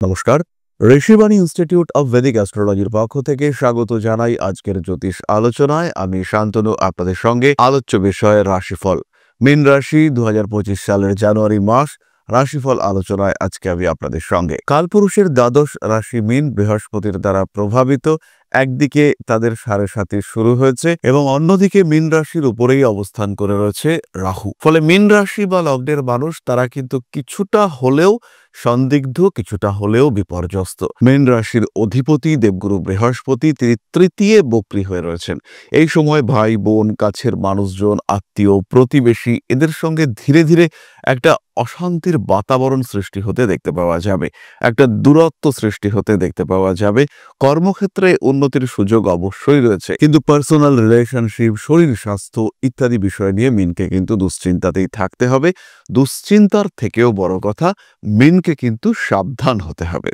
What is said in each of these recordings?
নমস্কার। Rishibani institute of Vedic অ্যাস্ট্রোলজির পক্ষ থেকে স্বাগত জানাই আজকের জ্যোতিষ আলোচনায়। আমি শান্তনু আপনাদের সঙ্গে আলোচ্য বিষয় রাশিফল। মীন রাশি 2025 সালের জানুয়ারি মাস রাশিফল আলোচনায় আজকে আমি আপনাদের সঙ্গে। কালপুরুষের দ্বাদশ রাশি মীন বৃহস্পতির দ্বারা প্রভাবিত। একদিকে তাদের 7.5 শুরু হয়েছে এবং অন্যদিকে মীন রাশির উপরেই অবস্থান করে রয়েছে রাহু। ফলে মীন রাশি বা লগ্নের মানুষ তারা কিন্তু কিছুটা হলেও সন্দিগ্ধ, কিছুটা হলেও বিপর্যস্ত। মীন রাশির অধিপতি দেবগুরু বৃহস্পতি তিনি তৃতীয় বক্রী হয়ে রয়েছেন। এই সময় ভাই বোন, কাছের মানুষজন, আত্মীয়, প্রতিবেশী এদের সঙ্গে ধীরে ধীরে একটা অশান্তির বাতাবরণ সৃষ্টি হতে দেখতে পাওয়া যাবে, একটা দূরত্ব সৃষ্টি হতে দেখতে পাওয়া যাবে। কর্মক্ষেত্রে উন্নতির সুযোগ অবশ্যই রয়েছে, কিন্তু পার্সোনাল রিলেশনশিপ, শরীর স্বাস্থ্য ইত্যাদি বিষয় নিয়ে মিনকে কিন্তু দুশ্চিন্তাতেই থাকতে হবে। দুশ্চিন্তার থেকেও বড় কথা, মিনকে কিন্তু সাবধান হতে হবে।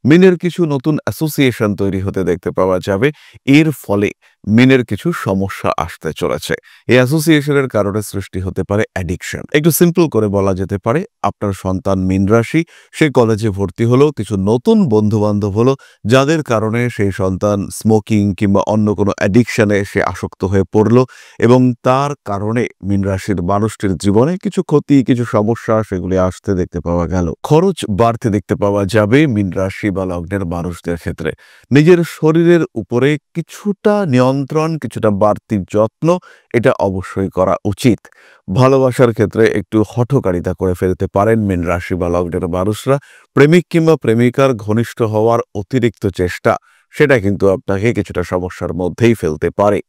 মিনের কিছু নতুন অ্যাসোসিয়েশন তৈরি হতে দেখতে পাওয়া যাবে। এর ফলে মিনের কিছু সমস্যা আসতে চলেছে। এই অ্যাসোসিয়েশনের কারণে সৃষ্টি হতে পারে অ্যাডিকশন। একটু সিম্পল করে বলা যেতে পারে, আপনার সন্তান মীন রাশি, সে কলেজে ভর্তি হলো, কিছু নতুন বন্ধু বান্ধব হলো, যাদের কারণে সেই সন্তান স্মোকিং কিংবা অন্য কোনো অ্যাডিকশনে সে আসক্ত হয়ে পড়ল এবং তার কারণে মীন রাশির মানুষটির জীবনে কিছু ক্ষতি, কিছু সমস্যা সেগুলি আসতে দেখতে পাওয়া গেল। খরচ বাড়তে দেখতে পাওয়া যাবে মীন রাশি বা লগ্নের মানুষদের ক্ষেত্রে। নিজের শরীরের উপরে কিছুটা নিয়ন্ত্রণ, কিছুটা বাড়তি যত্ন এটা অবশ্যই করা উচিত। ভালোবাসার ক্ষেত্রে একটু হঠকারিতা করে ফেলতে পারেন মীন রাশি বা লগ্নের মানুষরা। প্রেমিক কিংবা প্রেমিকার ঘনিষ্ঠ হওয়ার অতিরিক্ত চেষ্টা সেটা কিন্তু আপনাকে কিছুটা সমস্যার মধ্যেই ফেলতে পারে।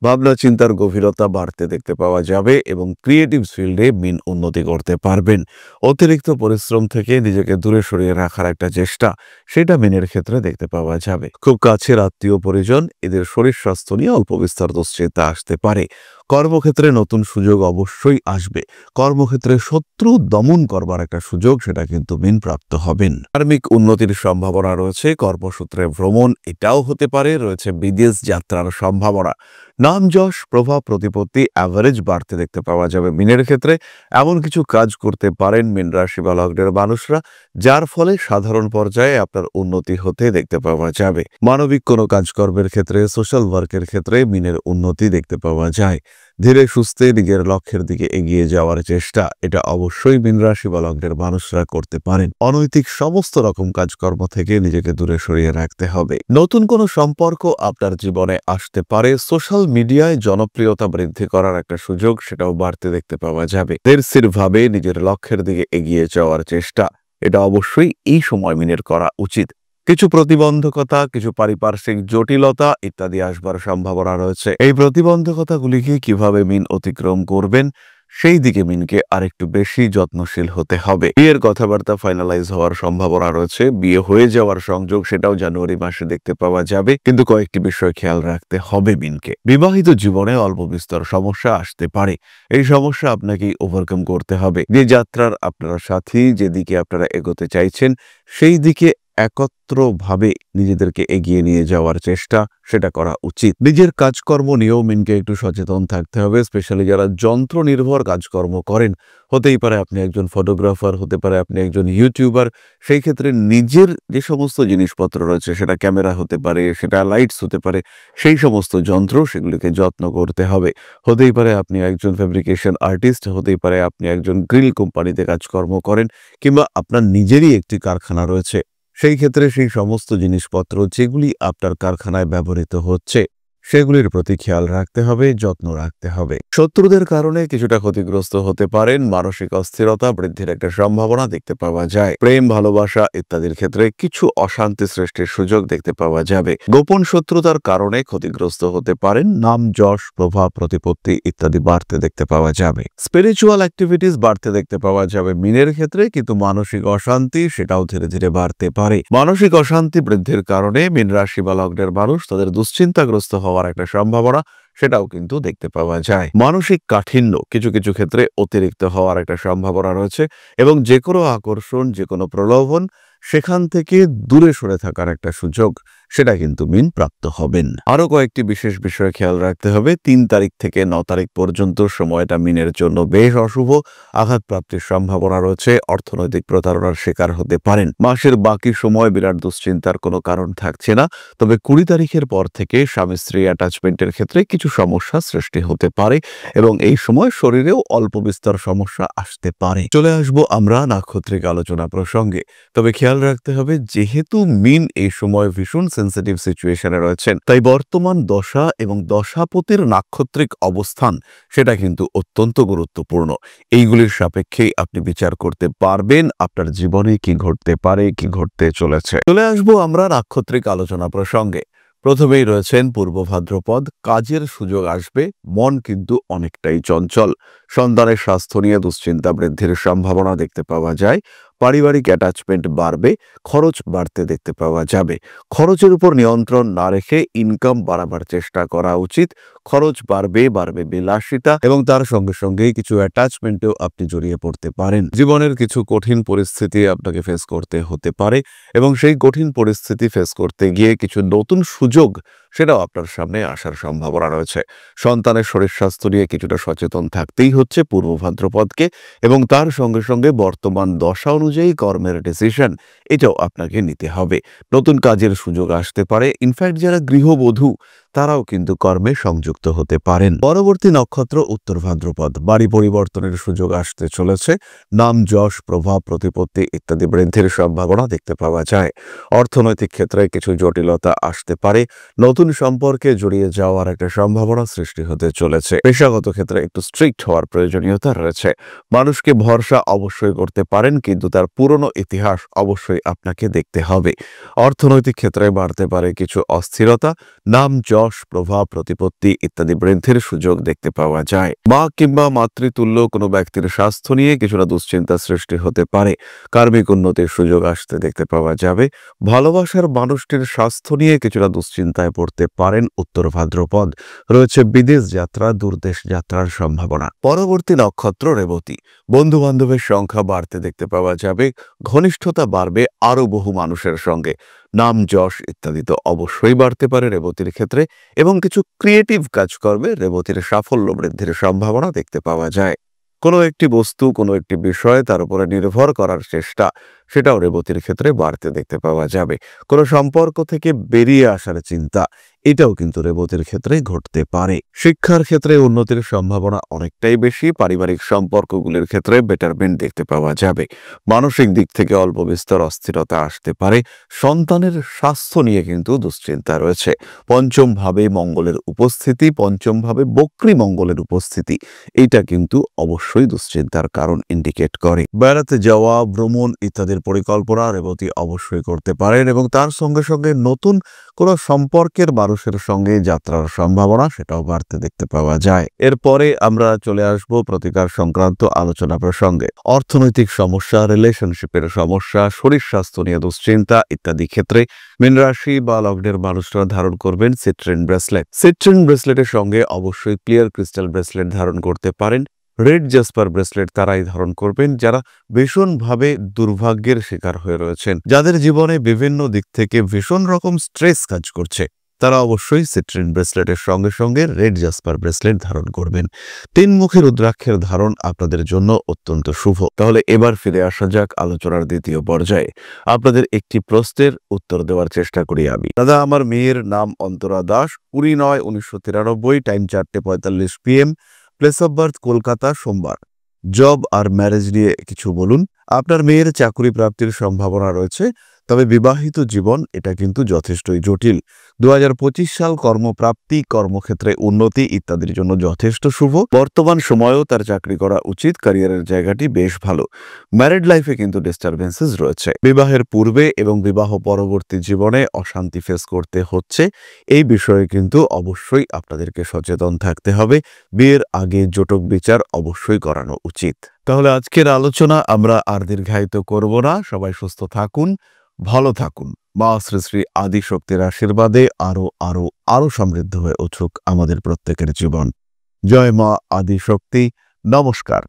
ভাবনা চিন্তার গভীরতা বাড়তে দেখতে পাওয়া যাবে এবং ক্রিয়েটিভ ফিল্ডে মীন উন্নতি করতে পারবেন। অতিরিক্ত পরিশ্রম থেকে নিজেকে দূরে সরিয়ে রাখার একটা চেষ্টা সেটা মীনের ক্ষেত্রে দেখতে পাওয়া যাবে। খুব কাছের আত্মীয় পরিজন এদের শরীর স্বাস্থ্য নিয়ে অল্প বিস্তর দুশ্চিন্তা আসতে পারে। কর্মক্ষেত্রে নতুন সুযোগ অবশ্যই আসবে। কর্মক্ষেত্রে শত্রু দমন করবার একটা সুযোগ সেটা কিন্তু মীন প্রাপ্ত হবেন। ধার্মিক উন্নতির সম্ভাবনা রয়েছে। কর্মসূত্রে ভ্রমণ এটাও হতে পারে। রয়েছে বিদেশ যাত্রার সম্ভাবনা। নাম যশ, প্রভাব, প্রতিপত্তি অ্যাভারেজ বাড়তে দেখতে পাওয়া যাবে মীনের ক্ষেত্রে। এমন কিছু কাজ করতে পারেন মীন রাশি বা লগ্নের মানুষরা যার ফলে সাধারণ পর্যায়ে আপনার উন্নতি হতে দেখতে পাওয়া যাবে। মানবিক কোনো কাজকর্মের ক্ষেত্রে, সোশ্যাল ওয়ার্কের ক্ষেত্রে মীনের উন্নতি দেখতে পাওয়া যায়। ধীরে সুস্থে নিজের লক্ষ্যের দিকে এগিয়ে যাওয়ার চেষ্টা এটা অবশ্যই মীন রাশি বা লগ্নের মানুষরা করতে পারেন। অনৈতিক সমস্ত রকম কাজকর্ম থেকে নিজেকে দূরে সরিয়ে রাখতে হবে। নতুন কোনো সম্পর্ক আপনার জীবনে আসতে পারে। সোশ্যাল মিডিয়ায় জনপ্রিয়তা বৃদ্ধি করার একটা সুযোগ সেটাও বাড়তে দেখতে পাওয়া যাবে। ধীরস্থিরভাবে নিজের লক্ষ্যের দিকে এগিয়ে যাওয়ার চেষ্টা এটা অবশ্যই এই সময় মীনের করা উচিত। কিছু প্রতিবন্ধকতা, কিছু পারিপার্শ্বিক জটিলতা ইত্যাদি আসবার সম্ভাবনা রয়েছে। এই প্রতিবন্ধকতাগুলিকে কিভাবে মীন অতিক্রম করবেন সেই দিকে মীনকে আরেকটু বেশি যত্নশীল হতে হবে। বিয়ের কথাবার্তা ফাইনালাইজ হওয়ার সম্ভাবনা রয়েছে। বিয়ে হয়ে যাওয়ার সংযোগ সেটাও জানুয়ারি মাসে দেখতে পাওয়া যাবে, কিন্তু কয়েকটি বিষয় খেয়াল রাখতে হবে মীনকে। বিবাহিত জীবনে অল্প বিস্তর সমস্যা আসতে পারে। এই সমস্যা আপনাকেই ওভারকাম করতে হবে। যে যাত্রার আপনারা সাথী, যেদিকে আপনারা এগোতে চাইছেন সেই দিকে একত্রভাবে নিজেদেরকে এগিয়ে নিয়ে যাওয়ার চেষ্টা সেটা করা উচিত। নিজের কাজকর্ম নিয়েও মিনকে একটু সচেতন থাকতে হবে। স্পেশালি যারা যন্ত্র নির্ভর কাজকর্ম করেন, হতেই পারে আপনি একজন ফটোগ্রাফার, হতে পারে আপনি একজন ইউটিউবার, সেই ক্ষেত্রে নিজের যে সমস্ত জিনিসপত্র রয়েছে, সেটা ক্যামেরা হতে পারে, সেটা লাইটস হতে পারে, সেই সমস্ত যন্ত্র সেগুলিকে যত্ন করতে হবে। হতেই পারে আপনি একজন ফেব্রিকেশন আর্টিস্ট, হতেই পারে আপনি একজন গ্রিল কোম্পানিতে কাজকর্ম করেন, কিংবা আপনার নিজেরই একটি কারখানা রয়েছে। সেই ক্ষেত্রে সেই সমস্ত জিনিসপত্র যেগুলি আপনার কারখানায় ব্যবহৃত হচ্ছে সেগুলির প্রতি খেয়াল রাখতে হবে, যত্ন রাখতে হবে। শত্রুদের কারণে কিছুটা ক্ষতিগ্রস্ত হতে পারেন। মানসিক অস্থিরতা বৃদ্ধির একটা সম্ভাবনা দেখতে পাওয়া যায়। প্রেম, ভালোবাসা ইত্যাদির ক্ষেত্রে কিছু অশান্তি সৃষ্টির সুযোগ দেখতে পাওয়া যাবে। গোপন শত্রুতার কারণে ক্ষতিগ্রস্ত হতে পারেন। নাম যশ, প্রভাব, প্রতিপত্তি ইত্যাদি বাড়তে দেখতে পাওয়া যাবে। স্পিরিচুয়াল অ্যাক্টিভিটিস বাড়তে দেখতে পাওয়া যাবে মীনের ক্ষেত্রে, কিন্তু মানসিক অশান্তি সেটাও ধীরে ধীরে বাড়তে পারে। মানসিক অশান্তি বৃদ্ধির কারণে মীন রাশি বা লগ্নের মানুষ তাদের দুশ্চিন্তাগ্রস্ত হওয়ার একটা সম্ভাবনা সেটাও কিন্তু দেখতে পাওয়া যায়। মানসিক কাঠিন্য কিছু কিছু ক্ষেত্রে অতিরিক্ত হওয়ার একটা সম্ভাবনা রয়েছে এবং যে কোনো আকর্ষণ, যে কোনো প্রলোভন সেখান থেকে দূরে সরে থাকার একটা সুযোগ সেটা কিন্তু মিন প্রাপ্ত হবেন। আরো কয়েকটি বিশেষ বিষয় খেয়াল রাখতে হবে। 3 তারিখ থেকে 9 তারিখ পর্যন্ত সময়টা মিনের জন্য বেশ অশুভ। আঘাতপ্রাপ্তির সম্ভাবনা রয়েছে, অর্থনৈতিক প্রতারণার শিকার হতে পারেন। মাসের বাকি সময় বিরাট দুশ্চিন্তার কোনো কারণ থাকছে না, তবে 20 তারিখের পর থেকে স্বামী স্ত্রী অ্যাটাচমেন্টের ক্ষেত্রে কিছু সমস্যা সৃষ্টি হতে পারে এবং এই সময় শরীরেও অল্প বিস্তর সমস্যা আসতে পারে। চলে আসবো আমরা নাক্ষত্রিক আলোচনা প্রসঙ্গে। তবে খেয়াল রাখতে হবে, যেহেতু মিন এই সময় ভীষণ সেন্সিটিভ সিচুয়েশনে রয়েছেন, তাই বর্তমান দশা এবং দশাপতির নাক্ষত্রিক অবস্থান সেটা কিন্তু অত্যন্ত গুরুত্বপূর্ণ। এইগুলির সাপেক্ষেই আপনি বিচার করতে পারবেন আপনার জীবনে কি ঘটতে পারে, কি ঘটতে চলেছে। চলে আসবো আমরা নাক্ষত্রিক আলোচনা প্রসঙ্গে। প্রথমেই রয়েছেন পূর্ব ভাদ্রপদ। কাজের সুযোগ আসবে, মন কিন্তু অনেকটাই চঞ্চল। সন্তানের স্বাস্থ্য নিয়ে দুশ্চিন্তা বৃদ্ধির সম্ভাবনা দেখতে পাওয়া যায়। পারিবারিক অ্যাটাচমেন্ট বাড়বে, খরচ বাড়তে দেখতে পাওয়া যাবে। খরচের উপর নিয়ন্ত্রণ না রেখে ইনকাম বাড়াবার চেষ্টা করা উচিত। খরচ বাড়বে, বাড়বে বিলাসিতা এবং তার সঙ্গে সঙ্গে কিছু অ্যাটাচমেন্টেও আপনি জড়িয়ে পড়তে পারেন। জীবনের কিছু কঠিন পরিস্থিতি আপনাকে ফেস করতে হতে পারে এবং সেই কঠিন পরিস্থিতি ফেস করতে গিয়ে কিছু নতুন সুযোগ সেটাও আপনার সামনে আসার সম্ভাবনা রয়েছে। সন্তানের শরীর স্বাস্থ্য নিয়ে কিছুটা সচেতন থাকতেই হচ্ছে পূর্ব ভাদ্রপদকে এবং তার সঙ্গে সঙ্গে বর্তমান দশা অনুযায়ী কর্মের ডিসিশন এটাও আপনাকে নিতে হবে। নতুন কাজের সুযোগ আসতে পারে। ইনফ্যাক্ট যারা গৃহবধূ তারাও কিন্তু কর্মে সংযুক্ত হতে পারেন। পরবর্তী নক্ষত্র উত্তর ভাদ্রপদ। বাড়ি পরিবর্তনের সুযোগ আসতে চলেছে। নাম যশ প্রভাব প্রতিপত্তি ইত্যাদি বৃদ্ধির সম্ভাবনা দেখতে পাওয়া যায়। অর্থনৈতিক ক্ষেত্রে কিছু জটিলতা আসতে পারে। নতুন সম্পর্কে জড়িয়ে যাওয়ার একটা সম্ভাবনা সৃষ্টি হতে চলেছে। পেশাগত ক্ষেত্রে একটু স্ট্রিক্ট হওয়ার প্রয়োজনীয়তা রয়েছে। মানুষকে ভরসা অবশ্যই করতে পারেন, কিন্তু তার পুরনো ইতিহাস অবশ্যই আপনাকে দেখতে হবে। অর্থনৈতিক ক্ষেত্রে বাড়তে পারে কিছু অস্থিরতা। নাম যশ প্রভাব প্রতিপত্তি ইত্যাদি বৃদ্ধির সুযোগ দেখতে পাওয়া যায়। মা কিংবা মাতৃতুল্য কোনো ব্যক্তির স্বাস্থ্য নিয়ে কিছুটা দুশ্চিন্তা সৃষ্টি হতে পারে। কার্মিক উন্নতির সুযোগ আসতে দেখতে পাওয়া যাবে। ভালোবাসার মানুষটির স্বাস্থ্য নিয়ে কিছুটা দুশ্চিন্তায় পড়তে পারেন উত্তর ভাদ্রপদ। রয়েছে বিদেশ যাত্রা, দূরদেশ যাত্রার সম্ভাবনা। পরবর্তী নক্ষত্র রেবতী। বন্ধু বান্ধবের সংখ্যা বাড়তে দেখতে পাওয়া যাবে। ঘনিষ্ঠতা বাড়বে আরো বহু মানুষের সঙ্গে। নাম যশ ইত্যাদি তো অবশ্যই বাড়তে পারে রেবতীর ক্ষেত্রে এবং কিছু ক্রিয়েটিভ কাজকর্মে রেবতীর সাফল্য বৃদ্ধির সম্ভাবনা দেখতে পাওয়া যায়। কোনো একটি বস্তু, কোনো একটি বিষয় তার উপরে নির্ভর করার চেষ্টা সেটাও রেবতীর ক্ষেত্রে বাড়তে দেখতে পাওয়া যাবে। কোনো সম্পর্ক থেকে বেরিয়ে আসার চিন্তা এটাও কিন্তু রেবতীর ক্ষেত্রে ঘটতে পারে। শিক্ষার ক্ষেত্রে উন্নতির সম্ভাবনা অনেকটাই বেশি। পারিবারিক সম্পর্কগুলির ক্ষেত্রে বেটারমেন্ট দেখতে পাওয়া যাবে। মানসিক দিক থেকে অল্প বিস্তর অস্থিরতা আসতে পারে। সন্তানের স্বাস্থ্য নিয়ে কিন্তু দুশ্চিন্তা রয়েছে। পঞ্চম ভাবে মঙ্গলের উপস্থিতি, পঞ্চম ভাবে বক্রী মঙ্গলের উপস্থিতি এটা কিন্তু অবশ্যই দুশ্চিন্তার কারণ ইন্ডিকেট করে। বেড়াতে যাওয়া, ভ্রমণ ইত্যাদির পরিকল্পনা রেবতী অবশ্যই করতে পারেন এবং তার সঙ্গে সঙ্গে নতুন কোনো সম্পর্কের মানুষের সঙ্গে যাত্রার সম্ভাবনা সেটাও বাড়তে দেখতে পাওয়া যায়। এরপরে আমরা চলে আসব প্রতিকার সংক্রান্ত আলোচনা প্রসঙ্গে। অর্থনৈতিক সমস্যা, রিলেশনশিপের সমস্যা, শরীর স্বাস্থ্য নিয়ে দুশ্চিন্তা ইত্যাদি ক্ষেত্রে মীন রাশি বা লগ্নের মানুষরা ধারণ করবেন সিট্রিন ব্রেসলেট। সিট্রিন ব্রেসলেটের সঙ্গে অবশ্যই ক্লিয়ার ক্রিস্টাল ব্রেসলেট ধারণ করতে পারেন। রেড জাসপার ব্রেসলেট তারাই ধারণ করবেন যারা ভীষণভাবে দুর্ভাগ্যের শিকার হয়ে রয়েছেন, যাদের জীবনে বিভিন্ন দিক থেকে ভীষণ রকম স্ট্রেস কাজ করছে, তারা অবশ্যই সিট্রিন ব্রেসলেটের সঙ্গে সঙ্গে রেড জাসপার ব্রেসলেট ধারণ করবেন। 3 মুখী রুদ্রাক্ষের ধারণ আপনাদের জন্য অত্যন্ত শুভ। তাহলে এবার ফিরে আসা যাক আলোচনার দ্বিতীয় পর্যায়ে। আপনাদের একটি প্রশ্নের উত্তর দেওয়ার চেষ্টা করি আমি। দাদা, আমার মেয়ের নাম Antara Das, 20/9/1993, time 4:45 PM, place of birth Kolkata, সোমবার। জব আর ম্যারেজ নিয়ে কিছু বলুন। আপনার মেয়ের চাকরি প্রাপ্তির সম্ভাবনা রয়েছে, তবে বিবাহিত জীবন এটা কিন্তু যথেষ্টই জটিল। 2025 সাল কর্মপ্রাপ্তি, কর্মক্ষেত্রে উন্নতি ইত্যাদির জন্য যথেষ্ট শুভ। বর্তমান সময়েও তার চাকরি করা উচিত, ক্যারিয়ারের জায়গাটি বেশ ভালো। ম্যারিড লাইফে কিন্তু ডিস্টারবেন্সেস রয়েছে। বিবাহের পূর্বে এবং বিবাহ পরবর্তী জীবনে অশান্তি ফেস করতে হচ্ছে। এই বিষয়ে কিন্তু অবশ্যই আপনাদেরকে সচেতন থাকতে হবে। বিয়ের আগে জটক বিচার অবশ্যই করানো উচিত। তাহলে আজকের আলোচনা আমরা আর দীর্ঘায়িত করব না। সবাই সুস্থ থাকুন, ভালো থাকুন। মা শ্রী শ্রী আদি শক্তির আশীর্বাদে আরো আরো আরো সমৃদ্ধ হয়ে উঠুক আমাদের প্রত্যেকের জীবন। জয় মা আদি শক্তি। নমস্কার।